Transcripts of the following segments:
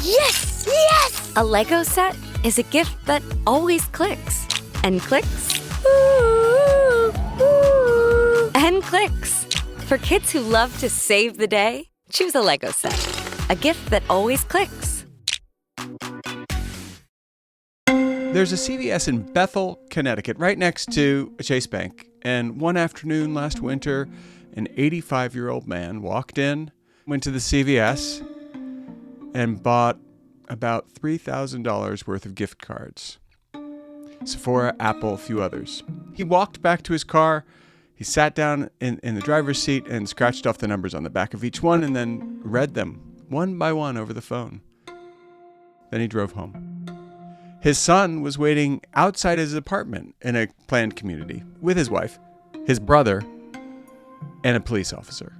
Yes! Yes! A Lego set is a gift that always clicks. And clicks. Ooh, ooh, and clicks. For kids who love to save the day, choose a Lego set. A gift that always clicks. There's a CVS in Bethel, Connecticut, right next to a Chase Bank. And one afternoon last winter, an 85-year-old man walked in, went to the CVS, and bought about $3,000 worth of gift cards. Sephora, Apple, a few others. He walked back to his car. He sat down in the driver's seat and scratched off the numbers on the back of each one and then read them one by one over the phone. Then he drove home. His son was waiting outside his apartment in a planned community with his wife, his brother, and a police officer.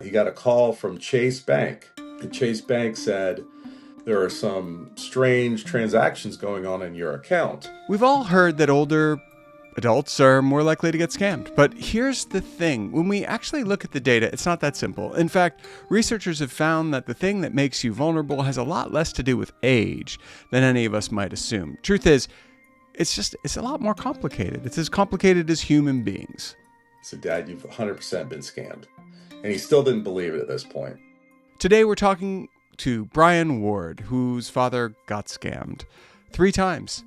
He got a call from Chase Bank. And Chase Bank said, there are some strange transactions going on in your account. We've all heard that older adults are more likely to get scammed. But here's the thing. When we actually look at the data, it's not that simple. In fact, researchers have found that the thing that makes you vulnerable has a lot less to do with age than any of us might assume. Truth is, it's a lot more complicated. It's as complicated as human beings. So, Dad, you've 100% been scammed. And he still didn't believe it at this point. Today, we're talking to Brian Ward, whose father got scammed 3 times,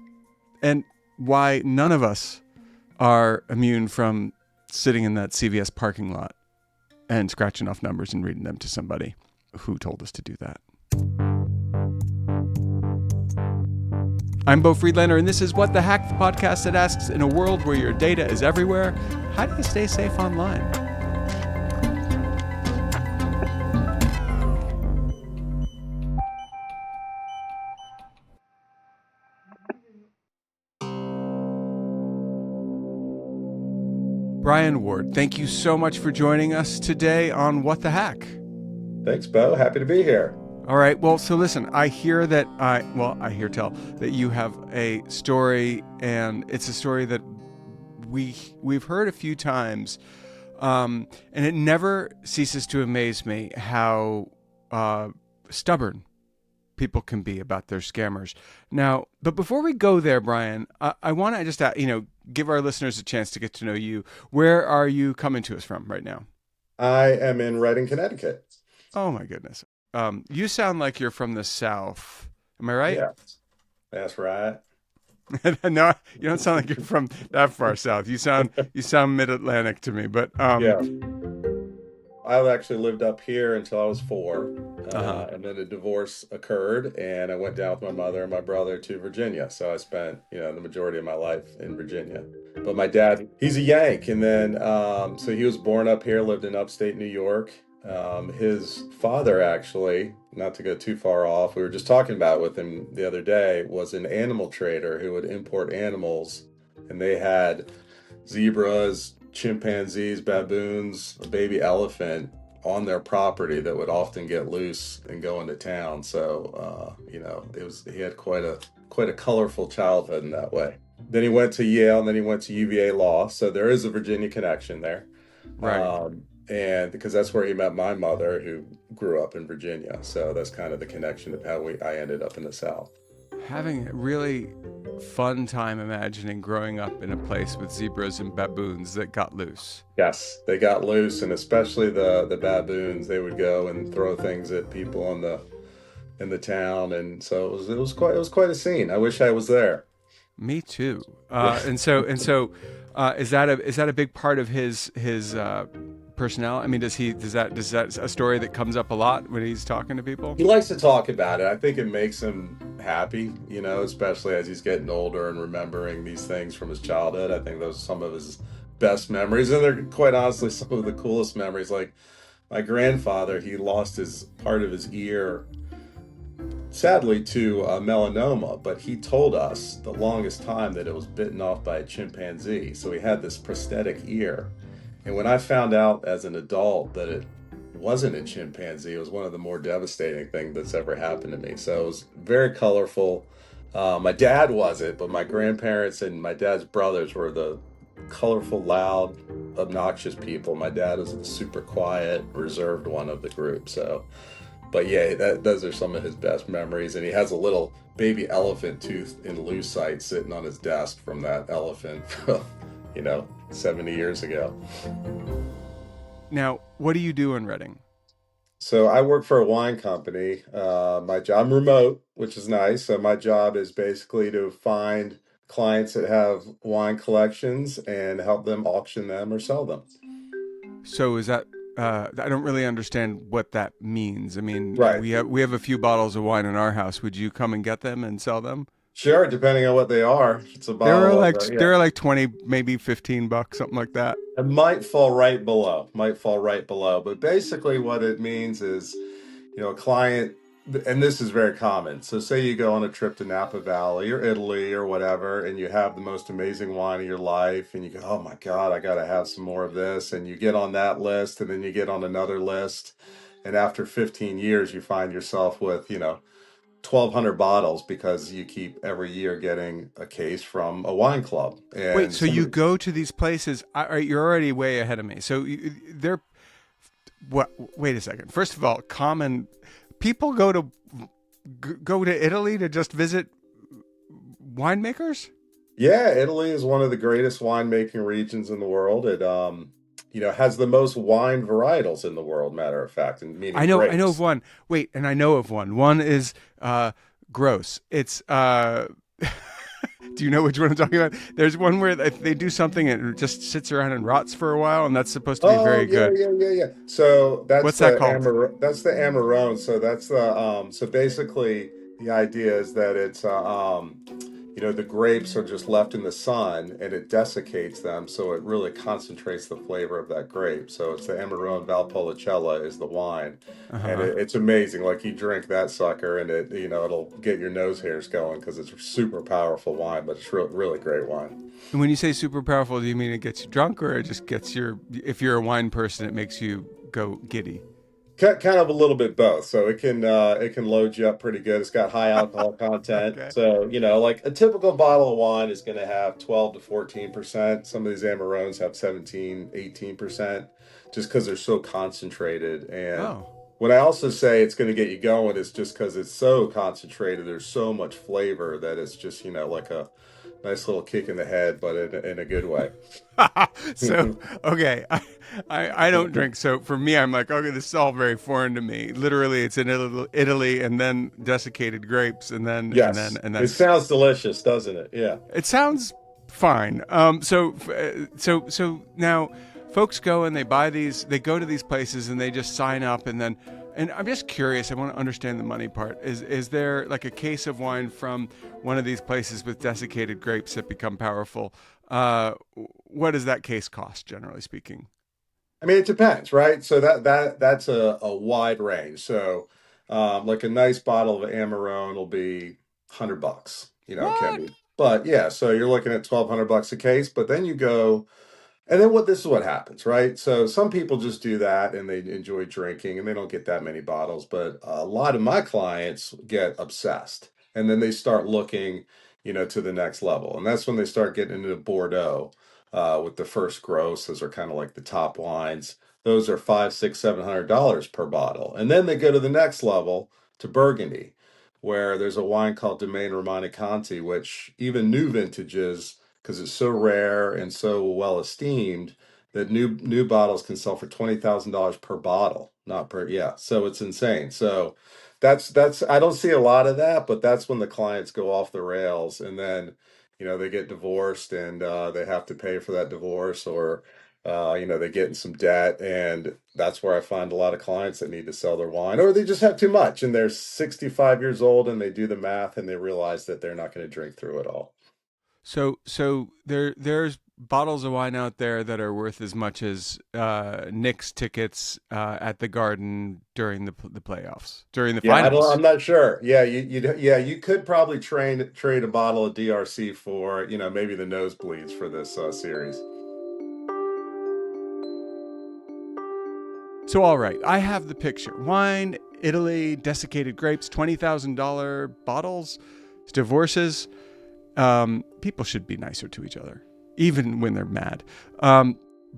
and why none of us are immune from sitting in that CVS parking lot and scratching off numbers and reading them to somebody who told us to do that. I'm Beau Friedlander, and this is What the Hack, the podcast that asks, in a world where your data is everywhere, how do you stay safe online? Brian Ward, thank you so much for joining us today on What the Hack. Thanks, Beau. Happy to be here. All right. Well, so listen, I hear that that you have a story, and it's a story that we've heard a few times, and it never ceases to amaze me how stubborn people can be about their scammers. Now, but before we go there, Brian, I want to just give our listeners a chance to get to know you. Where are you coming to us from right now? I am in Reading, Connecticut. Oh my goodness. You sound like you're from the South. Am I right? Yes, that's right. No, you don't sound like you're from that far south. You sound mid-Atlantic to me, but yeah. I actually lived up here until I was 4, and then a divorce occurred, and I went down with my mother and my brother to Virginia. So I spent, the majority of my life in Virginia. But my dad, he's a Yank, and then so he was born up here, lived in upstate New York. His father, actually, not to go too far off, we were just talking about it with him the other day, was an animal trader who would import animals, and they had zebras, chimpanzees, baboons, a baby elephant on their property that would often get loose and go into town. So, he had quite a colorful childhood in that way. Then he went to Yale, and then he went to UVA Law. So there is a Virginia connection there. Right. And because that's where he met my mother, who grew up in Virginia. So that's kind of the connection of how I ended up in the South. Having a really fun time imagining growing up in a place with zebras and baboons that got loose. Yes, they got loose, and especially the baboons. They would go and throw things at people in the town, and so it was quite a scene. I wish I was there. Me too. And so is that a big part of his personality? I mean, is that a story that comes up a lot when he's talking to people? He likes to talk about it. I think it makes him happy, especially as he's getting older and remembering these things from his childhood. I think those are some of his best memories, and they're quite honestly some of the coolest memories. Like my grandfather, he lost part of his ear, sadly, to melanoma, but he told us the longest time that it was bitten off by a chimpanzee. So he had this prosthetic ear. And when I found out as an adult that it wasn't a chimpanzee, it was one of the more devastating things that's ever happened to me. So it was very colorful. My dad wasn't, but my grandparents and my dad's brothers were the colorful, loud, obnoxious people. My dad was the super quiet, reserved one of the group. So But yeah, those are some of his best memories. And he has a little baby elephant tooth in lucite sitting on his desk from that elephant from, 70 years ago. Now, what do you do in Reading? So I work for a wine company. I'm remote, which is nice. So my job is basically to find clients that have wine collections and help them auction them or sell them. So is that I don't really understand what that means. I mean, Right. we have a few bottles of wine in our house. Would you come and get them and sell them? Sure, depending on what they are. If it's a bottle of, They were like 20, maybe $15, something like that. it might fall right below. Might fall right below. But basically, what it means is, a client, and this is very common. So, say you go on a trip to Napa Valley or Italy or whatever, and you have the most amazing wine of your life, and you go, "Oh my God, I got to have some more of this." And you get on that list, and then you get on another list, and after 15 years, you find yourself with, 1,200 bottles because you keep every year getting a case from a wine club. Wait, And so you go to these places? You're already way ahead of me. So they're what? Wait a second. First of all, common people go to Italy to just visit winemakers. yeah, Italy is one of the greatest winemaking regions in the world. It has the most wine varietals in the world, matter of fact, and meaning I know of grapes. one. Wait, and I know of one. One is gross. It's do you know which one I'm talking about? There's one where they do something and it just sits around and rots for a while, and that's supposed to be Oh very yeah, good. yeah, yeah, yeah. So What's that called? That's the Amarone. So that's the so basically the idea is that it's the grapes are just left in the sun and it desiccates them, so it really concentrates the flavor of that grape. So it's the Amarone Valpolicella is the wine, and Uh-huh. it's amazing. Like you drink that sucker and it'll get your nose hairs going because it's super powerful wine, but it's really great wine. And when you say super powerful, do you mean it gets you drunk, or it just gets if you're a wine person, it makes you go giddy? Kind of a little bit both. So it can load you up pretty good. It's got high alcohol content. Okay. So, like a typical bottle of wine is going to have 12 to 14%. Some of these Amarones have 17, 18%, just because they're so concentrated. And Oh. when I also say it's going to get you going, it's just because it's so concentrated. There's so much flavor that it's just, like a nice little kick in the head, but in a good way. So okay, I don't drink, so for me I'm like, okay, this is all very foreign to me. Literally, it's in Italy, and then desiccated grapes, and then Yes. and It that's sounds delicious, doesn't it? Yeah. it sounds fine. So now folks go and they go to these places and they just sign up, and I'm just curious. I want to understand the money part. Is there like a case of wine from one of these places with desiccated grapes that become powerful? What does that case cost, generally speaking? I mean, it depends, right? So that's a wide range. So, like a nice bottle of Amarone will be $100. It can What? be, but yeah. So you're looking at $1,200 a case. But then you go, and then this is what happens, right? So some people just do that and they enjoy drinking and they don't get that many bottles. But a lot of my clients get obsessed and then they start looking, to the next level. And that's when they start getting into Bordeaux, with the first gross. Those are kind of like the top wines. Those are five, six, $700 per bottle. And then they go to the next level to Burgundy, where there's a wine called Domaine Romanée-Conti, which even new vintages, because it's so rare and so well esteemed, that new bottles can sell for $20,000 per bottle, not per, yeah. So it's insane. So that's I don't see a lot of that, but that's when the clients go off the rails, and then they get divorced and they have to pay for that divorce, or they get in some debt, and that's where I find a lot of clients that need to sell their wine, or they just have too much and they're 65 years old and they do the math and they realize that they're not going to drink through it all. So there's bottles of wine out there that are worth as much as Knicks tickets at the Garden during the playoffs, during the Yeah, I'm finals. not sure. Yeah, you could probably trade a bottle of DRC for, maybe the nosebleeds for this series. So all right, I have the picture: wine, Italy, desiccated grapes, $20,000 bottles, divorces. People should be nicer to each other, even when they're mad.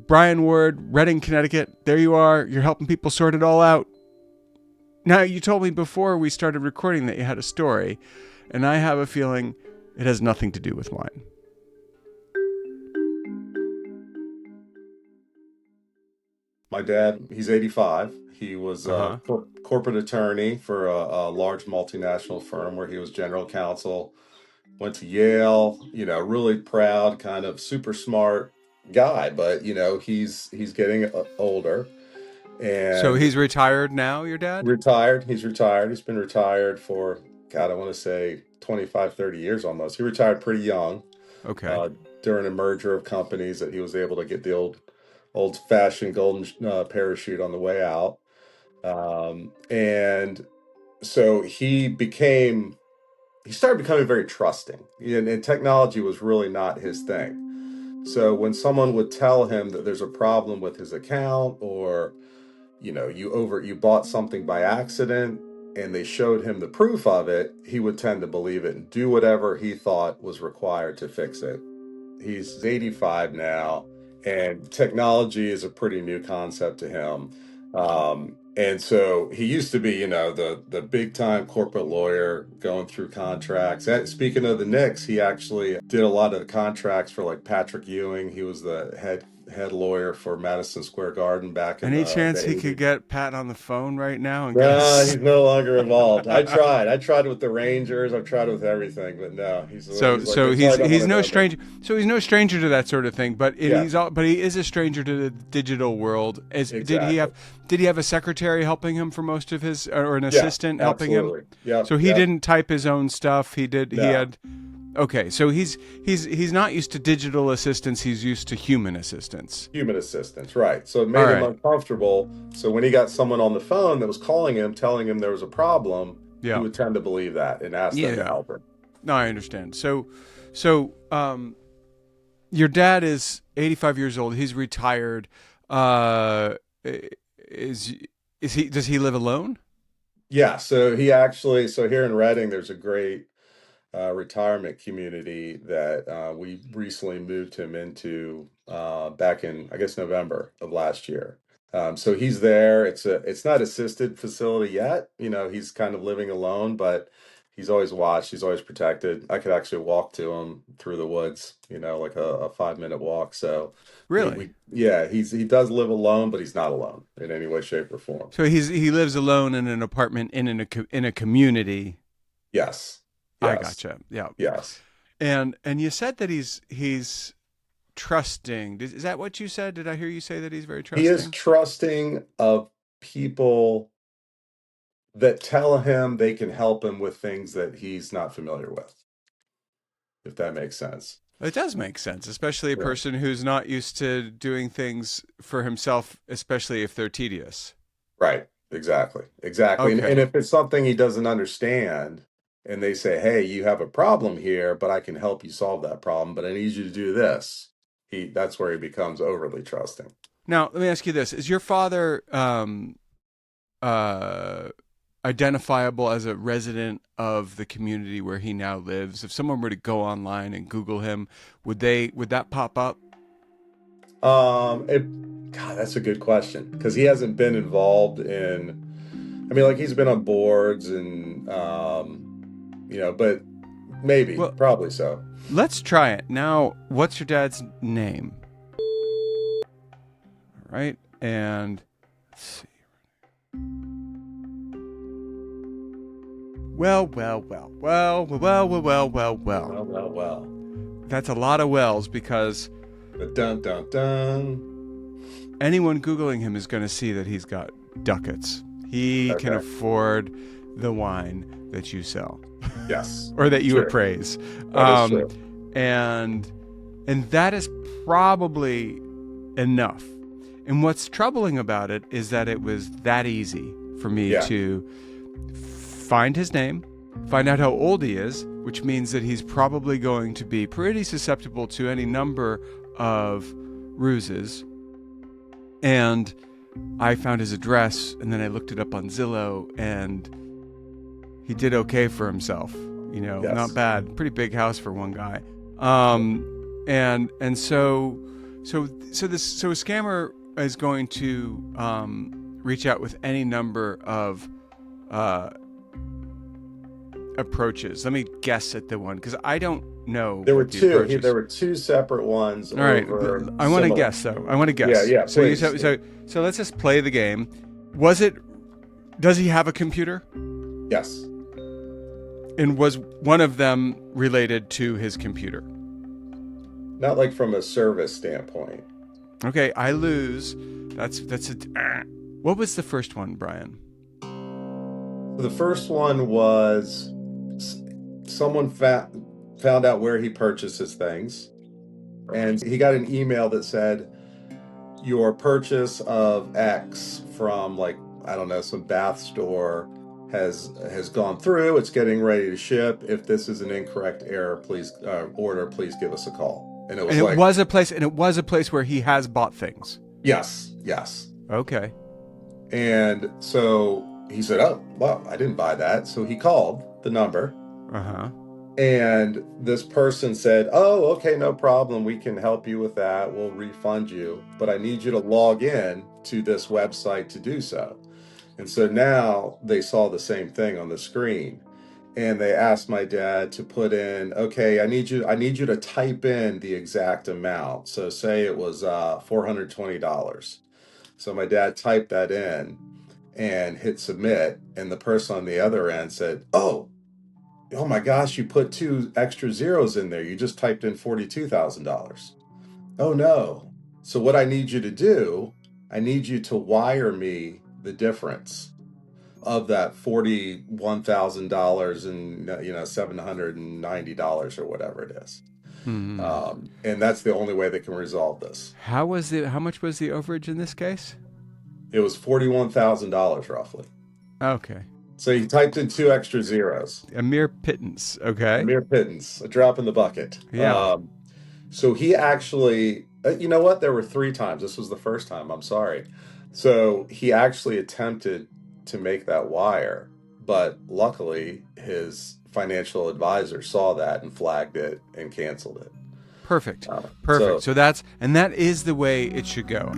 Brian Ward, Reading, Connecticut. There you are. You're helping people sort it all out. Now, you told me before we started recording that you had a story, and I have a feeling it has nothing to do with wine. My dad, he's 85. He was a corporate attorney for a large multinational firm where he was general counsel. Went to Yale, really proud, kind of super smart guy, but he's getting older So and he's retired now, your dad? retired. He's retired. He's been retired for, God, I want to say 25, 30 years almost. He retired pretty young Okay. during a merger of companies that he was able to get the old-fashioned golden parachute on the way out. And so he started becoming very trusting, and technology was really not his thing. So when someone would tell him that there's a problem with his account, or you bought something by accident and they showed him the proof of it, he would tend to believe it and do whatever he thought was required to fix it. He's 85 now, and technology is a pretty new concept to him. And so he used to be, the big time corporate lawyer going through contracts. And speaking of the Knicks, he actually did a lot of the contracts for like Patrick Ewing. He was the head lawyer for Madison Square Garden back in Any the chance he 80s. could get Pat on the phone right now and Nah, guess? he's no longer involved. I tried with the Rangers. I've tried with everything, but no, he's like, So "That's why I don't he's wanna no know stranger. So he's no stranger to that sort of thing. But Yeah. but he is a stranger to the digital world. Exactly. Did he have a secretary helping him for most of his, or an Yeah, assistant helping absolutely. him? Yeah. So he didn't type his own stuff. He did. He No. had. Okay, so he's not used to digital assistants. He's used to human assistants. Human assistants, right. So it made him uncomfortable. So when he got someone on the phone that was calling him, telling him there was a problem, he would tend to believe that and ask them to help him. No, I understand. So your dad is 85 years old. He's retired. Does he live alone? Yeah, so here in Reading, there's a great retirement community that we recently moved him into back in, I guess, November of last year. So he's there. It's not assisted facility yet. He's kind of living alone, but he's always watched. He's always protected. I could actually walk to him through the woods, like a 5-minute walk. So Really? he does live alone, but he's not alone in any way, shape, or form. So he lives alone in an apartment in a community. Yes. I gotcha. Yeah. Yes. And you said that he's trusting. Is that what you said? Did I hear you say that he's very trusting? He is trusting of people that tell him they can help him with things that he's not familiar with, if that makes sense. It does make sense, especially a person who's not used to doing things for himself, especially if they're tedious. Right. Exactly. Okay. And if it's something he doesn't understand, and they say, "Hey, you have a problem here, but I can help you solve that problem, but I need you to do this." That's where he becomes overly trusting. Now, let me ask you this. Is your father identifiable as a resident of the community where he now lives? If someone were to go online and Google him, would that pop up? God, that's a good question, because he hasn't been involved in, he's been on boards and, but maybe, probably so. Let's try it. Now, what's your dad's name? All right. And let's see. Well. That's a lot of wells, because Dun, dun, dun. anyone Googling him is going to see that he's got ducats. He can afford the wine that you sell. Yes. Or that you appraise. That is true. And that is probably enough. And what's troubling about it is that it was that easy for me to find his name, find out how old he is, which means that he's probably going to be pretty susceptible to any number of ruses. And I found his address, and then I looked it up on Zillow, and he did okay for himself. Not bad. Pretty big house for one guy. And so a scammer is going to reach out with any number of approaches. Let me guess at the one because I don't know. There were what the two. approach is. There were two separate ones. All right, over I want to similar- guess though. I want to guess. Yeah, So please. so let's just play the game. Does he have a computer? Yes. And was one of them related to his computer? Not like from a service standpoint. Okay, I lose. That's What was the first one, Brian? The first one was someone found out where he purchases things, and he got an email that said, your purchase of X from, like, I don't know, some bath store has gone through. It's getting ready to ship. If this is an incorrect order, please give us a call. And it was a place where he has bought things. Yes. Okay. And so he said, oh, well, I didn't buy that. So he called the number. Uh-huh. And this person said, oh, okay, no problem. We can help you with that. We'll refund you. But I need you to log in to this website to do so. And so now they saw the same thing on the screen. And they asked my dad to put in, okay, I need you to type in the exact amount. So say it was $420. So my dad typed that in and hit submit. And the person on the other end said, oh my gosh, you put 2 extra zeros in there. You just typed in $42,000. Oh no. So what I need you to do, I need you to wire me the difference of that $41,000 and $790 or whatever it is. Mm-hmm. And that's the only way they can resolve this. How much was the overage in this case? It was $41,000 roughly. Okay. So he typed in 2 extra zeros. A mere pittance. Okay. A mere pittance, a drop in the bucket. Yeah. So he actually, you know what? There were 3 times. This was the first time. I'm sorry. So he actually attempted to make that wire, but luckily his financial advisor saw that and flagged it and canceled it. Perfect. Perfect. So that is the way it should go.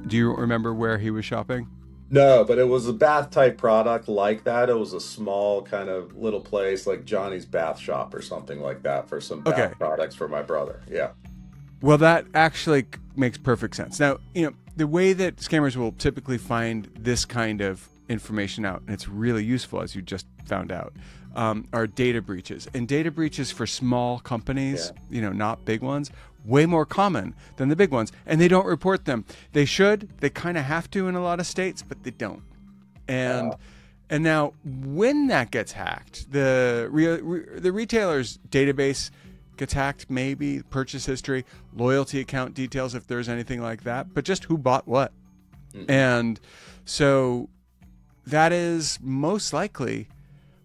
Do you remember where he was shopping? No, but it was a bath type product like that. It was a small kind of little place like Johnny's Bath Shop or something like that for some bath products for my brother. Yeah. Well, that actually makes perfect sense. Now, the way that scammers will typically find this kind of information out, and it's really useful, as you just found out, are data breaches. And data breaches for small companies, not big ones, way more common than the big ones. And they don't report them. They should. They kind of have to in a lot of states, but they don't. And now, when that gets hacked, the retailer's database gets hacked, maybe purchase history, loyalty account details, if there's anything like that, but just who bought what. Mm-hmm. And so that is most likely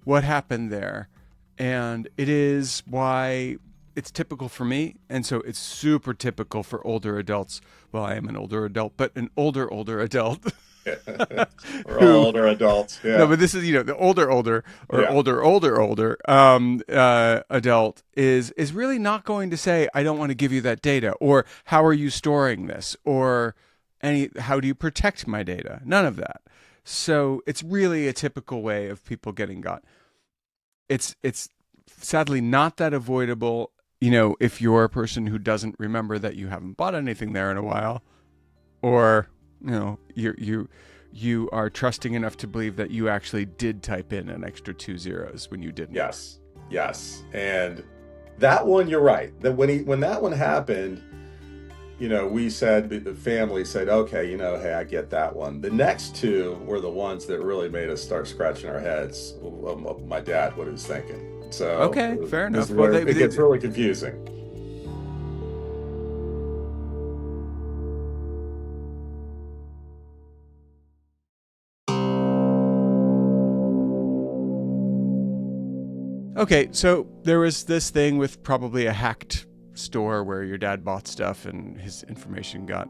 what happened there. And it is why it's typical for me. And so it's super typical for older adults. Well, I am an older adult, but an older adult. We're all older adults. Yeah. No, but this is, the older or older adult is really not going to say, I don't want to give you that data, or how are you storing this, or how do you protect my data? None of that. So it's really a typical way of people getting got. It's sadly not that avoidable, if you're a person who doesn't remember that you haven't bought anything there in a while, or you are trusting enough to believe that you actually did type in an extra 2 zeros when you didn't. Yes. And that one, you're right. That when that one happened, we said, the family said, okay, hey, I get that one. The next 2 were the ones that really made us start scratching our heads. My dad, what he was thinking. So okay, fair enough. It gets really confusing. Okay, so there was this thing with probably a hacked store where your dad bought stuff and his information got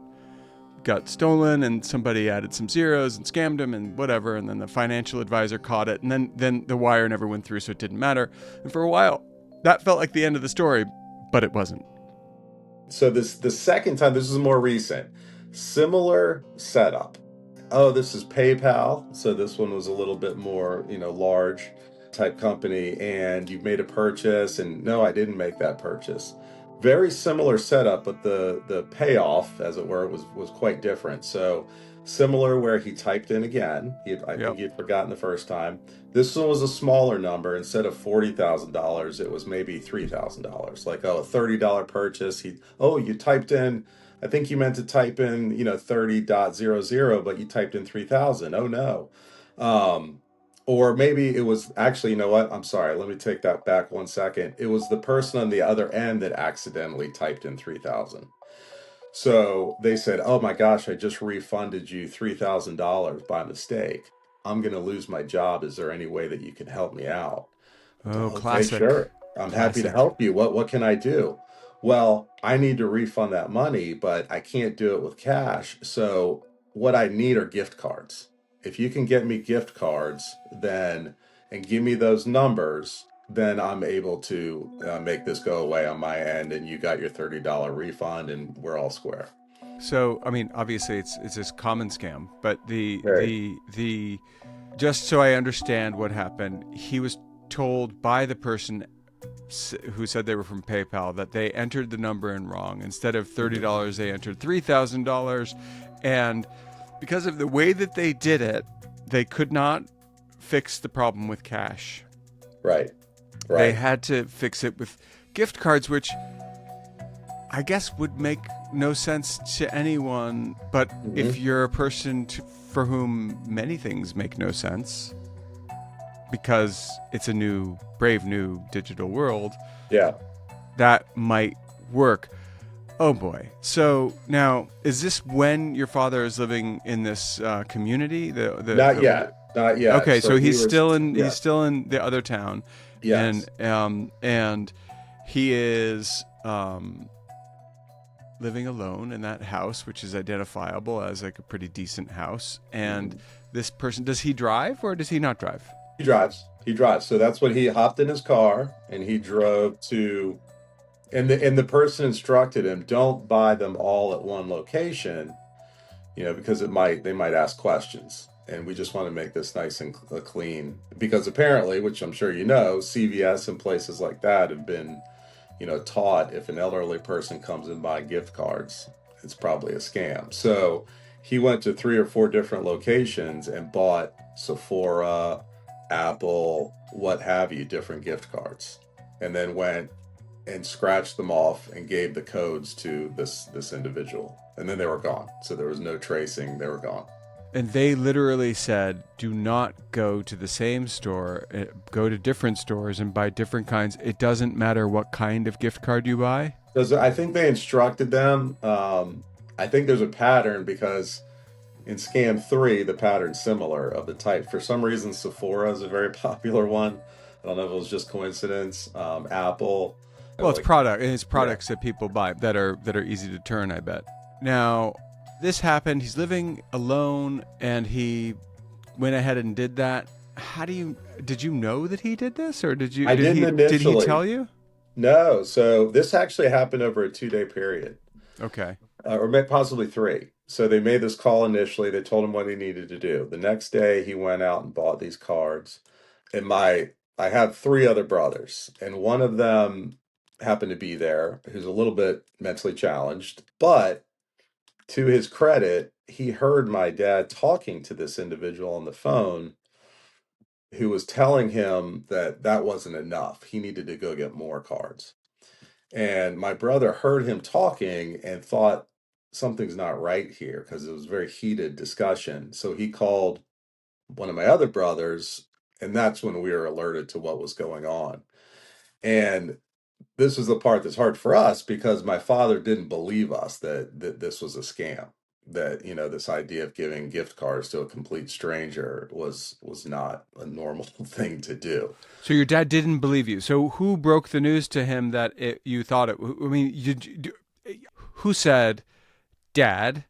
stolen, and somebody added some zeros and scammed him and whatever, and then the financial advisor caught it, and then the wire never went through, so it didn't matter. And for a while, that felt like the end of the story, but it wasn't. So the second time, this is more recent. Similar setup. Oh, this is PayPal. So this one was a little bit more, large type company, and you've made a purchase, and no, I didn't make that purchase. Very similar setup, but the payoff, as it were, was quite different. So similar where he typed in again. I think he'd forgotten the first time. This one was a smaller number. Instead of $40,000, it was maybe $3,000. Like, oh, a $30 purchase. You typed in, I think you meant to type in, 30.00, but you typed in 3,000. Oh no. Or maybe it was actually, you know what? I'm sorry. Let me take that back 1 second. It was the person on the other end that accidentally typed in 3,000. So they said, oh my gosh, I just refunded you $3,000 by mistake. I'm going to lose my job. Is there any way that you can help me out? Oh, Okay, classic. sure. I'm happy to help you. What can I do? Well, I need to refund that money, but I can't do it with cash. So what I need are gift cards. If you can get me gift cards, and give me those numbers, then I'm able to make this go away on my end, and you got your $30 refund, and we're all square. So, I mean, obviously it's this common scam, but Right. the just so I understand what happened, he was told by the person who said they were from PayPal that they entered the number in wrong. Instead of $30, they entered $3,000, and because of the way that they did it, they could not fix the problem with cash. Right. They had to fix it with gift cards, which I guess would make no sense to anyone. But if you're a person for whom many things make no sense, because it's a brave new digital world, Yeah. that might work. Oh boy. So now, is this when your father is living in this community? Not yet. Not yet. Okay, so he's was- still in yeah. he's still in the other town. Yes. And he is living alone in that house, which is identifiable as like a pretty decent house. And this person, does he drive or does he not drive? He drives. So that's when he hopped in his car and he drove to, and the person instructed him, don't buy them all at one location, because they might ask questions. And we just want to make this nice and clean, because apparently, which I'm sure CVS and places like that have been, taught if an elderly person comes and buy gift cards, it's probably a scam. So he went to 3 or 4 different locations and bought Sephora, Apple, what have you, different gift cards, and then went and scratched them off and gave the codes to this individual, and then they were gone. So there was no tracing. They were gone. And they literally said, do not go to the same store, go to different stores and buy different kinds. It doesn't matter what kind of gift card you buy. I think they instructed them. I think there's a pattern, because in Scam 3, the pattern's similar of the type. For some reason, Sephora is a very popular one. I don't know if it was just coincidence. Apple. Well, it's products that people buy that are easy to turn, I bet. Now, this happened. He's living alone, and he went ahead and did that. Did you know that he did this, or did he tell you? No. So this actually happened over a 2-day period. Okay. Or possibly 3. So they made this call initially. They told him what he needed to do. The next day, he went out and bought these cards. And I have 3 other brothers, and one of them happened to be there, who's a little bit mentally challenged, but to his credit, he heard my dad talking to this individual on the phone, who was telling him that wasn't enough. He needed to go get more cards. And my brother heard him talking and thought something's not right here, because it was a very heated discussion. So he called one of my other brothers, and that's when we were alerted to what was going on. And this is the part that's hard for us, because my father didn't believe us that this was a scam, that, this idea of giving gift cards to a complete stranger was not a normal thing to do. So your dad didn't believe you. So who broke the news to him that you thought it? I mean, who said, Dad?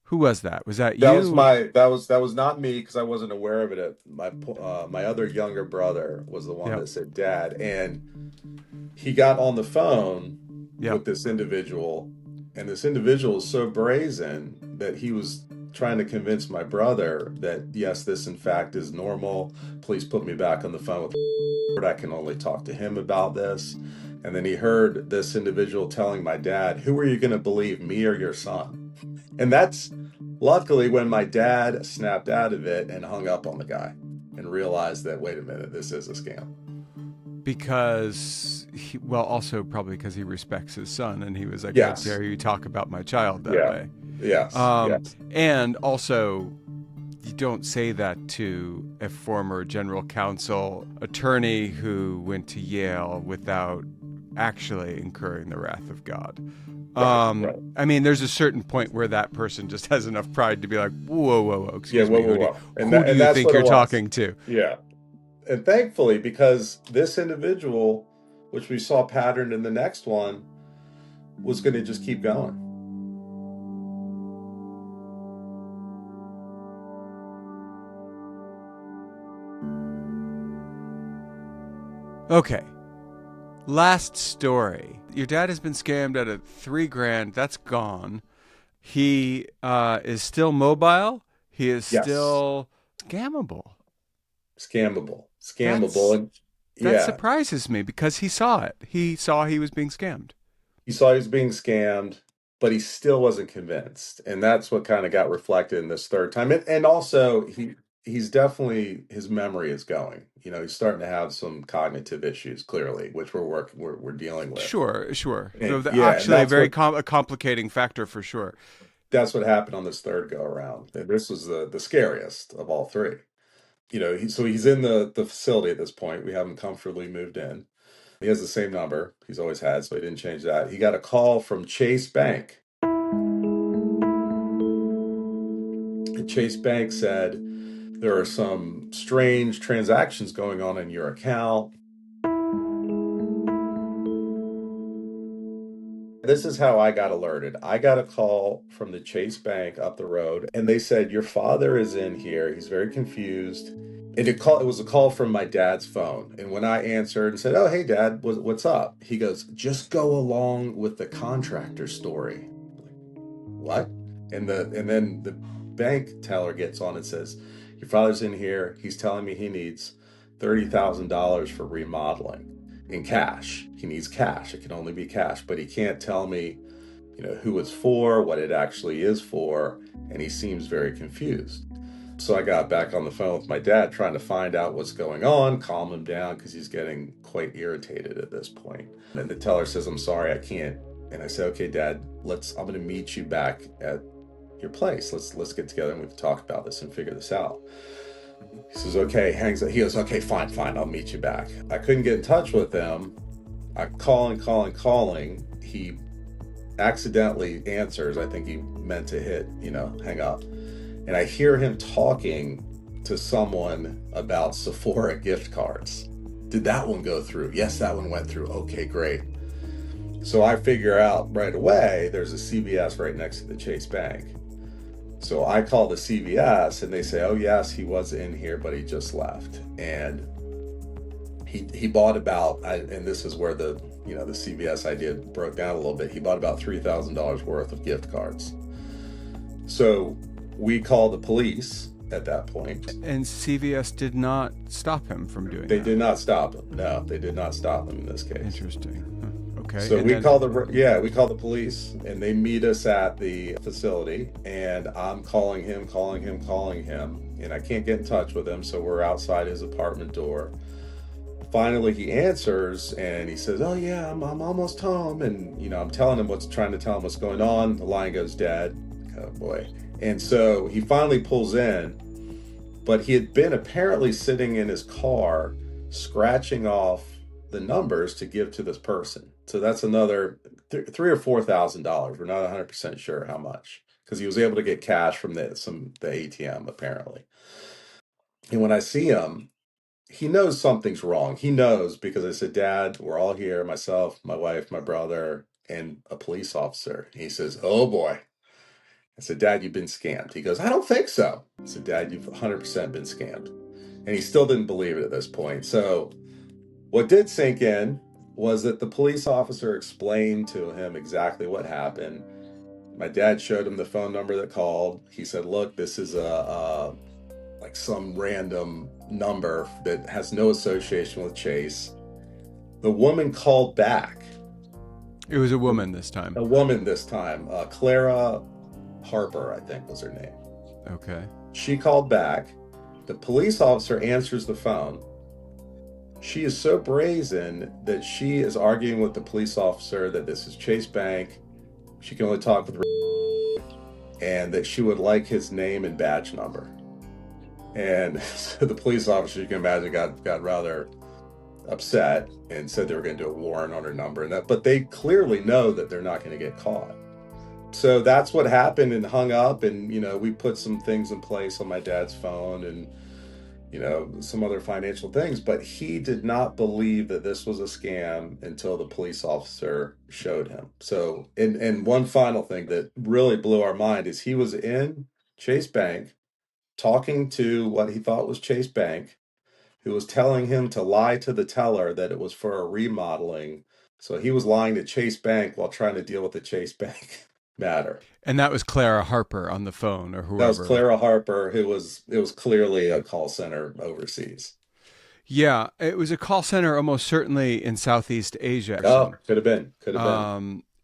Who was that? Was that you? That was not me, because I wasn't aware of it. My other younger brother was the one that said Dad, and he got on the phone with this individual, And this individual is so brazen that he was trying to convince my brother that, yes, this in fact is normal. Please put me back on the phone with I can only talk to him about this. And then he heard this individual telling my dad, who are you going to believe, me or your son? And that's luckily when my dad snapped out of it and hung up on the guy and realized that, wait a minute, this is a scam. Because, also probably because he respects his son, and he was like, Yes. how dare you talk about my child that way? Yes. Yes. And also, you don't say that to a former general counsel attorney who went to Yale without actually incurring the wrath of God. Right. I mean, there's a certain point where that person just has enough pride to be like, whoa, excuse me. Who do you think you're talking to? Yeah. And thankfully, because this individual, which we saw patterned in the next one, was going to just keep going. Okay. Last story. Your dad has been scammed out of $3,000. That's gone. He is still mobile. He is still scammable. That surprises me because he saw it. He saw he was being scammed. He saw he was being scammed, but he still wasn't convinced. And that's what kind of got reflected in this third time. And also, he's definitely, his memory is going. He's starting to have some cognitive issues, clearly, which we're dealing with. Sure. And, actually, a very complicating factor for sure. That's what happened on this third go around. And this was the scariest of all three. So he's in the facility at this point. We have him comfortably moved in. He has the same number he's always had, so he didn't change that. He got a call from Chase Bank. And Chase Bank said, there are some strange transactions going on in your account. This is how I got alerted. I got a call from the Chase Bank up the road, and they said, your father is in here. He's very confused. And it was a call from my dad's phone. And when I answered and said, oh, hey, Dad, what's up? He goes, just go along with the contractor story. What? And then the bank teller gets on and says, your father's in here. He's telling me he needs $30,000 for remodeling in cash. He needs cash. It can only be cash. But he can't tell me, who it's for, what it actually is for. And he seems very confused. So I got back on the phone with my dad trying to find out what's going on, calm him down because he's getting quite irritated at this point. And the teller says, I'm sorry, I can't. And I said, okay, Dad, I'm going to meet you back at your place. Let's get together and we can talk about this and figure this out. He says, okay, hangs up. He goes, okay, fine, I'll meet you back. I couldn't get in touch with him. I'm calling. He accidentally answers. I think he meant to hit, hang up. And I hear him talking to someone about Sephora gift cards. Did that one go through? Yes, that one went through. Okay, great. So I figure out right away there's a CVS right next to the Chase Bank. So I call the CVS and they say, oh yes, he was in here, but he just left. And he bought about, and this is where the CVS idea broke down a little bit. He bought about $3,000 worth of gift cards. So we called the police at that point. And CVS did not stop him from doing that? They did not stop him. No, they did not stop him in this case. Interesting. Okay. So we call the police, and they meet us at the facility, and I'm calling him, and I can't get in touch with him, so we're outside his apartment door. Finally, he answers, and he says, oh yeah, I'm almost home, and I'm trying to tell him what's going on. The line goes dead. Oh boy. And so he finally pulls in, but he had been apparently sitting in his car scratching off the numbers to give to this person. So that's another $3,000 or $4,000. We're not 100% sure how much, because he was able to get cash from the ATM apparently. And when I see him, he knows something's wrong. He knows because I said, Dad, we're all here, myself, my wife, my brother, and a police officer. And he says, oh boy. I said, Dad, you've been scammed. He goes, I don't think so. I said, Dad, you've 100% been scammed. And he still didn't believe it at this point. So what did sink in was that the police officer explained to him exactly what happened. My dad showed him the phone number that called. He said, look, this is like some random number that has no association with Chase. The woman called back. It was a woman this time. A woman this time. Clara Harper, I think was her name. Okay. She called back. The police officer answers the phone. She is so brazen that she is arguing with the police officer that this is Chase Bank. She can only talk with and that she would like his name and badge number. And so the police officer, you can imagine, got rather upset and said they were going to do a warrant on her number. And that, but they clearly know that they're not going to get caught. So that's what happened, and hung up. And, you know, we put some things in place on my dad's phone and, you know, some other financial things. But he did not believe that this was a scam until the police officer showed him. So, and one final thing that really blew our mind is he was in Chase Bank talking to what he thought was Chase Bank, who was telling him to lie to the teller that it was for a remodeling. So he was lying to Chase Bank while trying to deal with the Chase Bank matter. And that was Clara Harper on the phone, or whoever. That was Clara Harper, it was clearly a call center overseas. Yeah, it was a call center almost certainly in Southeast Asia. Oh, could have been.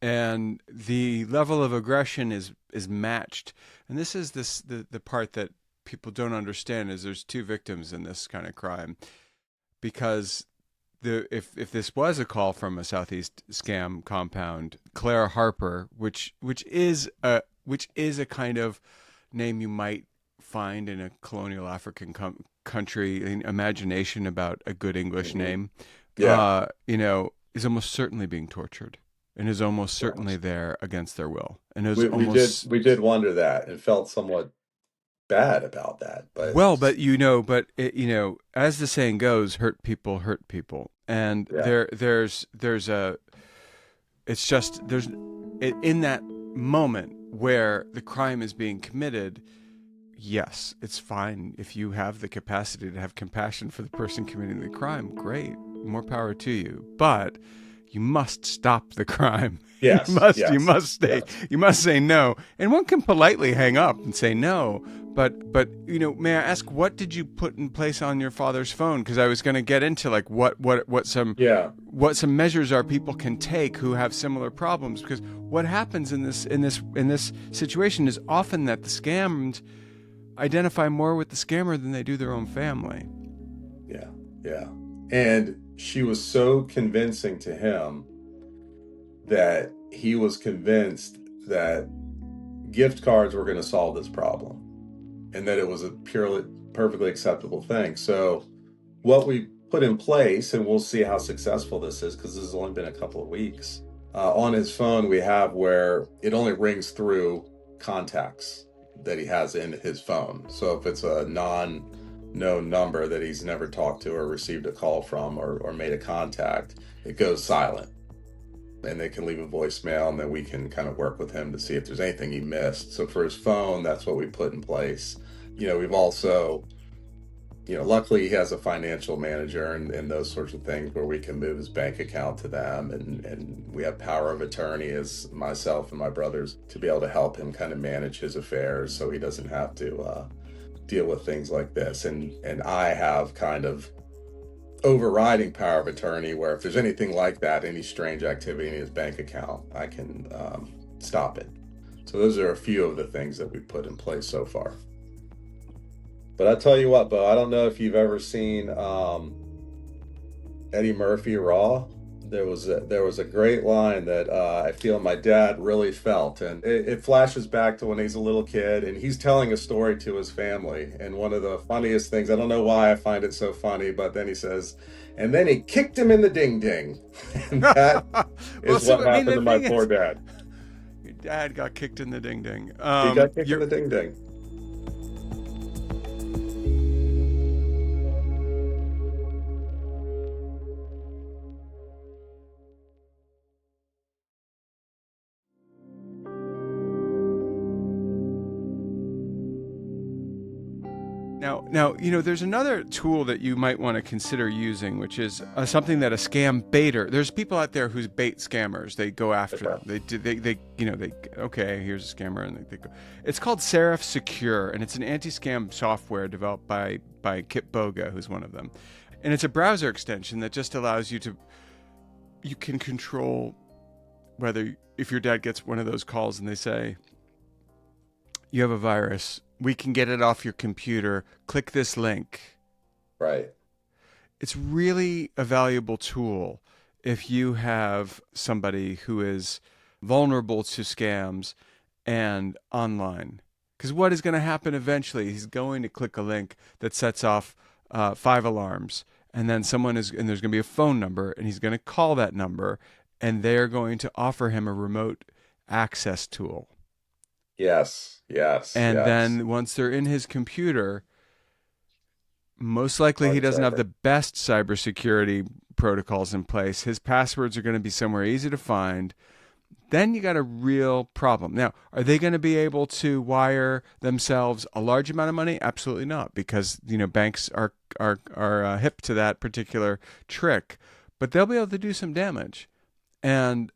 And the level of aggression is matched. And this is the part that people don't understand is there's two victims in this kind of crime, because if this was a call from a Southeast scam compound, Clara Harper, which is a kind of name you might find in a colonial African country, in imagination about a good English name, you know, is almost certainly being tortured and is almost certainly there against their will. And it was we did wonder that and felt somewhat bad about that, but you know, as the saying goes, hurt people, and there's in that moment where the crime is being committed. Yes, it's fine if you have the capacity to have compassion for the person committing the crime. Great, more power to you. But you must stop the crime. Yes, you must say no. And one can politely hang up and say no. But you know, may I ask, what did you put in place on your father's phone? Because I was going to get into like what some measures are people can take who have similar problems. Because what happens in this situation is often that the scammed identify more with the scammer than they do their own family. Yeah. And she was so convincing to him that he was convinced that gift cards were going to solve this problem and that it was a perfectly acceptable thing. So what we put in place, and we'll see how successful this is because this has only been a couple of weeks, on his phone we have where it only rings through contacts that he has in his phone. So if it's a non-known number that he's never talked to or received a call from or made a contact, it goes silent. And they can leave a voicemail, and then we can kind of work with him to see if there's anything he missed. So for his phone, that's what we put in place. You know, we've also, you know, luckily he has a financial manager and those sorts of things where we can move his bank account to them. And we have power of attorney as myself and my brothers to be able to help him kind of manage his affairs so he doesn't have to deal with things like this. And I have kind of overriding power of attorney where if there's anything like that, any strange activity in his bank account, I can stop it. So those are a few of the things that we put in place so far. But I tell you what, Beau, I don't know if you've ever seen Eddie Murphy Raw. There was a great line that I feel my dad really felt, and it flashes back to when he's a little kid and he's telling a story to his family. And one of the funniest things, I don't know why I find it so funny, but then he says, and then he kicked him in the ding ding. And that is what happened to my poor dad. Your dad got kicked in the ding ding. He got kicked in the ding ding. Now, there's another tool that you might want to consider using, which is something that a scam baiter. There's people out there who's bait scammers. They go after them. Okay, here's a scammer, and they go. It's called Serif Secure, and it's an anti-scam software developed by Kip Boga, who's one of them, and it's a browser extension that just allows you can control whether, if your dad gets one of those calls and they say, you have a virus, we can get it off your computer, click this link. Right. It's really a valuable tool if you have somebody who is vulnerable to scams and online. Because what is going to happen eventually? He's going to click a link that sets off 5 alarms, and then and there's going to be a phone number, and he's going to call that number, and they're going to offer him a remote access tool. Yes. And then once they're in his computer, most likely he doesn't have the best cybersecurity protocols in place. His passwords are going to be somewhere easy to find. Then you got a real problem. Now, are they going to be able to wire themselves a large amount of money? Absolutely not, because banks are hip to that particular trick. But they'll be able to do some damage, and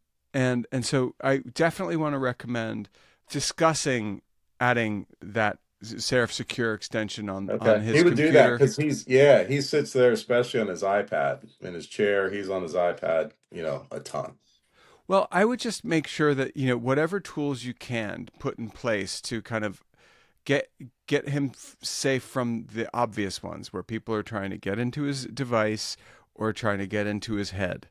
so I definitely want to recommend discussing adding that Serif Secure extension on his computer. He would do that because he sits there, especially on his iPad in his chair. He's on his iPad, a ton. Well, I would just make sure that whatever tools you can put in place to kind of get him safe from the obvious ones where people are trying to get into his device or trying to get into his head.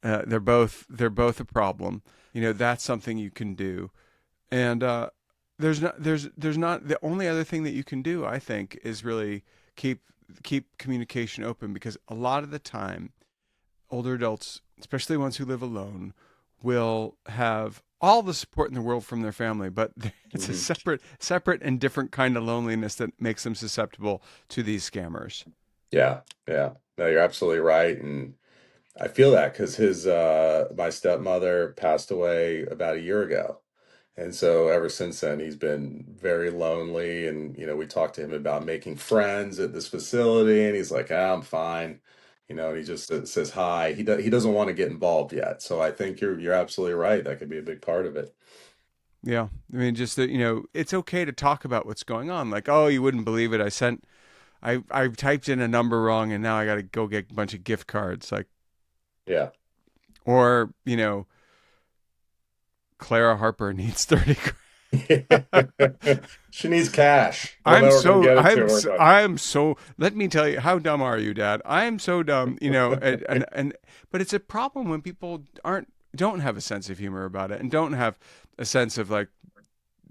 They're both a problem. That's something you can do. And there's not the only other thing that you can do, I think, is really keep communication open, because a lot of the time older adults, especially ones who live alone, will have all the support in the world from their family, but it's a separate and different kind of loneliness that makes them susceptible to these scammers. Yeah. No, you're absolutely right. And I feel that because my stepmother passed away about a year ago. And so ever since then, he's been very lonely. And, we talked to him about making friends at this facility. And he's like, I'm fine. And he just says hi. He doesn't want to get involved yet. So I think you're absolutely right. That could be a big part of it. Yeah. I mean, just that, it's okay to talk about what's going on. Like, oh, you wouldn't believe it. I typed in a number wrong, and now I got to go get a bunch of gift cards. Like, yeah. Or, Clara Harper needs 30 grand. She needs cash. Let me tell you, how dumb are you, Dad? I am so dumb, but it's a problem when people don't have a sense of humor about it and don't have a sense of the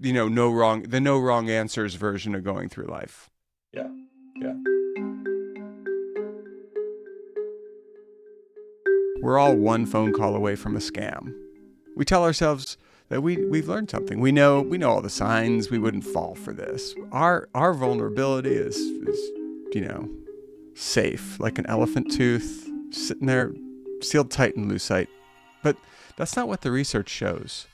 no wrong answers version of going through life. Yeah. We're all one phone call away from a scam. We tell ourselves that we've learned something. We know all the signs. We wouldn't fall for this. Our vulnerability is safe, like an elephant tooth sitting there, sealed tight in lucite. But that's not what the research shows.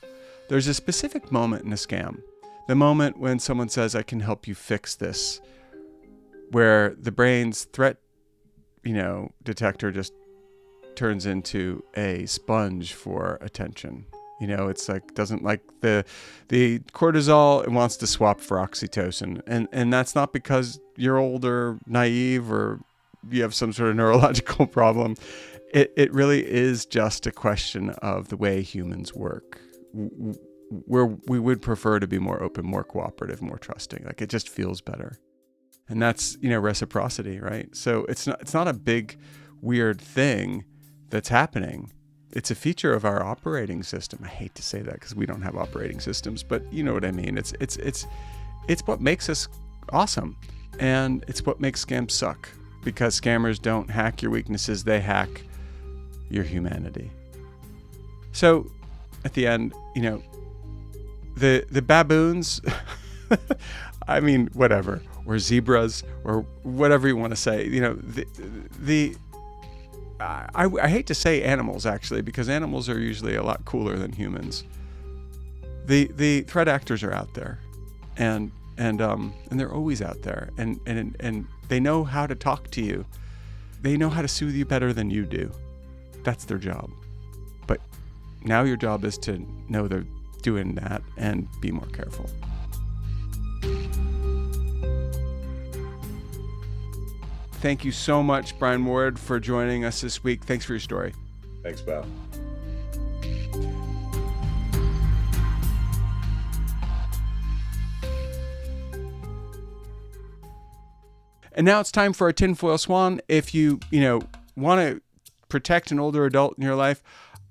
There's a specific moment in a scam, the moment when someone says, "I can help you fix this," where the brain's threat, detector just turns into a sponge for attention. It's doesn't like the cortisol, and wants to swap for oxytocin. And that's not because you're old or naive or you have some sort of neurological problem. It really is just a question of the way humans work, where we would prefer to be more open, more cooperative, more trusting. It just feels better. And that's, reciprocity, right? So it's not a big, weird thing that's happening. It's a feature of our operating system. I hate to say that because we don't have operating systems, but you know what I mean. It's what makes us awesome, and it's what makes scams suck, because scammers don't hack your weaknesses; they hack your humanity. So, at the end, the baboons. I mean, whatever, or zebras, or whatever you want to say. I hate to say animals, actually, because animals are usually a lot cooler than humans. The threat actors are out there, and and they're always out there, and they know how to talk to you. They know how to soothe you better than you do. That's their job. But now your job is to know they're doing that and be more careful. Thank you so much, Brian Ward, for joining us this week. Thanks for your story. Thanks, Beau. And now it's time for our tinfoil swan. If you want to protect an older adult in your life,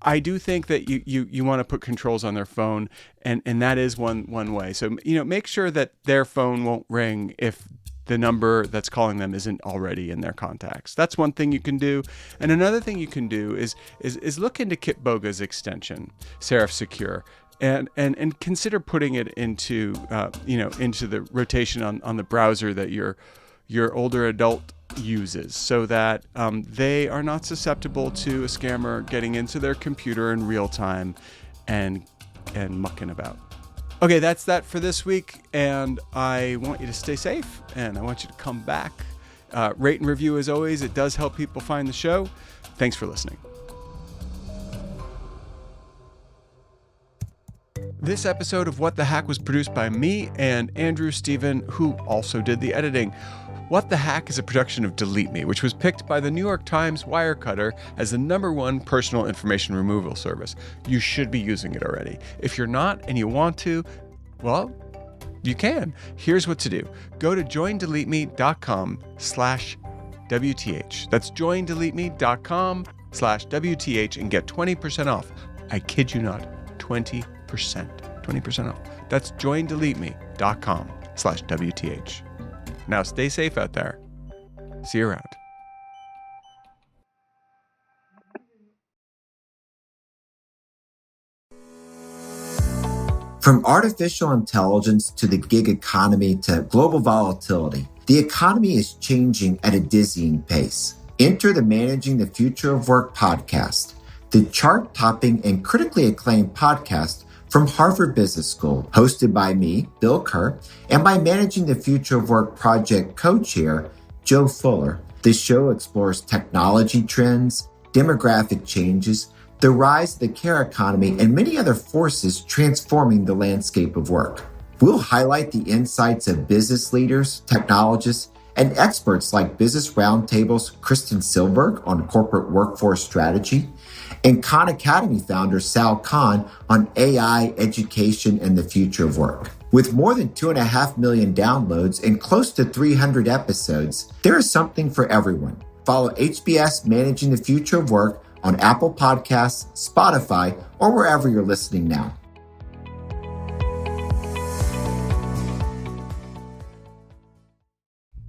I do think that you want to put controls on their phone, and that is one way. So make sure that their phone won't ring if the number that's calling them isn't already in their contacts. That's one thing you can do. And another thing you can do is look into Kit Boga's extension, Serif Secure, and consider putting it into the rotation on the browser that your older adult uses, so that they are not susceptible to a scammer getting into their computer in real time and mucking about. Okay, that's that for this week, and I want you to stay safe, and I want you to come back. Rate and review as always. It does help people find the show. Thanks for listening. This episode of What the Hack was produced by me and Andrew Steven, who also did the editing. What the Hack is a production of DeleteMe, which was picked by the New York Times Wirecutter as the #1 personal information removal service. You should be using it already. If you're not and you want to, well, you can. Here's what to do. Go to joindeleteme.com/WTH. That's joindeleteme.com/WTH and get 20% off. I kid you not, 20% off. That's joindeleteme.com/WTH. Now stay safe out there. See you around. From artificial intelligence to the gig economy to global volatility, the economy is changing at a dizzying pace. Enter the Managing the Future of Work podcast, the chart-topping and critically acclaimed podcast from Harvard Business School, hosted by me, Bill Kerr, and my Managing the Future of Work project co-chair, Joe Fuller. This show explores technology trends, demographic changes, the rise of the care economy, and many other forces transforming the landscape of work. We'll highlight the insights of business leaders, technologists, and experts like Business Roundtable's Kristen Silberg on corporate workforce strategy, and Khan Academy founder Sal Khan on AI, education, and the future of work. With more than 2.5 million downloads and close to 300 episodes, there is something for everyone. Follow HBS Managing the Future of Work on Apple Podcasts, Spotify, or wherever you're listening now.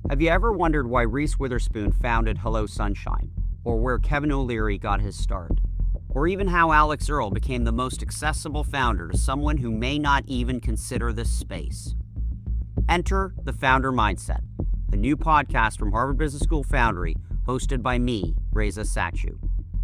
Have you ever wondered why Reese Witherspoon founded Hello Sunshine? Or where Kevin O'Leary got his start? Or even how Alex Earle became the most accessible founder to someone who may not even consider this space? Enter The Founder Mindset, the new podcast from Harvard Business School Foundry, hosted by me, Reza Satchu.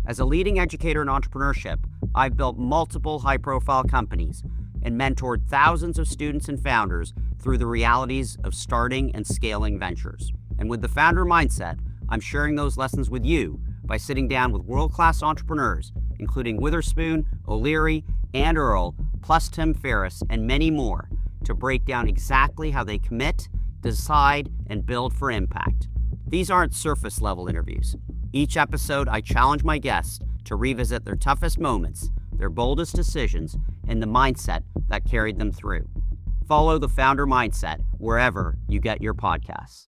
As a leading educator in entrepreneurship, I've built multiple high-profile companies and mentored thousands of students and founders through the realities of starting and scaling ventures. And with The Founder Mindset, I'm sharing those lessons with you by sitting down with world-class entrepreneurs, including Witherspoon, O'Leary, and Earle, plus Tim Ferriss, and many more, to break down exactly how they commit, decide, and build for impact. These aren't surface-level interviews. Each episode, I challenge my guests to revisit their toughest moments, their boldest decisions, and the mindset that carried them through. Follow The Founder Mindset wherever you get your podcasts.